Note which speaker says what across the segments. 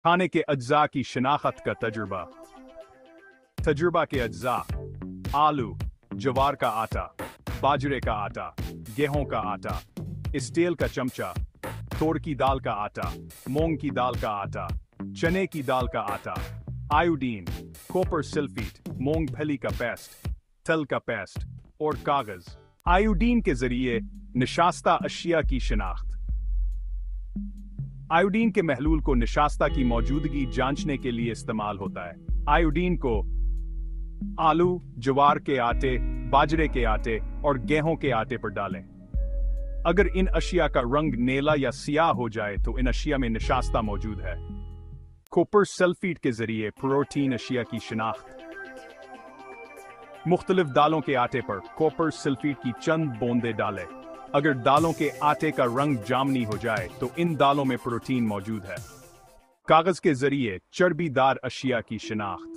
Speaker 1: खाने के अज्जा की शिनाख्त का तजुर्बा। तजुर्बा के अज्जा: आलू, ज्वार का आटा, बाजरे का आटा, गेहूं का आटा, स्टील का चमचा, तोड़ की दाल का आटा, मूंग की दाल का आटा, चने की दाल का आटा, आयोडीन, कॉपर सल्फेट, मूंगफली का पेस्ट, तल का पेस्ट और कागज। आयोडीन के जरिए निशास्ता अशिया की शिनाख्त। आयोडीन के महलूल को निशास्ता की मौजूदगी जांचने के लिए इस्तेमाल होता है। आयोडीन को आलू, ज्वार के आटे, बाजरे के आटे और गेहूं के आटे पर डालें। अगर इन अशिया का रंग नीला या सियाह हो जाए तो इन अशिया में निशास्ता मौजूद है। कॉपर सल्फेट के जरिए प्रोटीन अशिया की शिनाख्त। मुख्तलिफ दालों के आटे पर कॉपर सल्फेट की चंद बूंदें डालें। अगर दालों के आटे का रंग जामनी हो जाए तो इन दालों में प्रोटीन मौजूद है। कागज के जरिए चर्बीदार अशिया की शिनाख्त।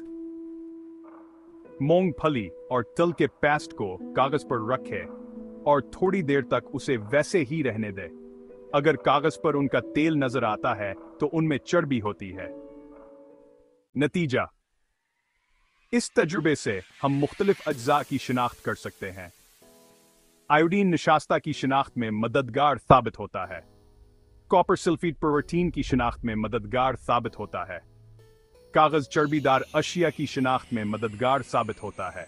Speaker 1: मूंगफली और तिल के पेस्ट को कागज पर रखें और थोड़ी देर तक उसे वैसे ही रहने दें। अगर कागज पर उनका तेल नजर आता है तो उनमें चर्बी होती है। नतीजा: इस तजुर्बे से हम मुख्तलिफ अज्जा की शिनाख्त कर सकते हैं। आयोडीन निशास्ता की शिनाख्त में मददगार साबित होता है। कॉपर सल्फेट प्रोटीन की शिनाख्त में मददगार साबित होता है। कागज चर्बीदार अशिया की शिनाख्त में मददगार साबित होता है।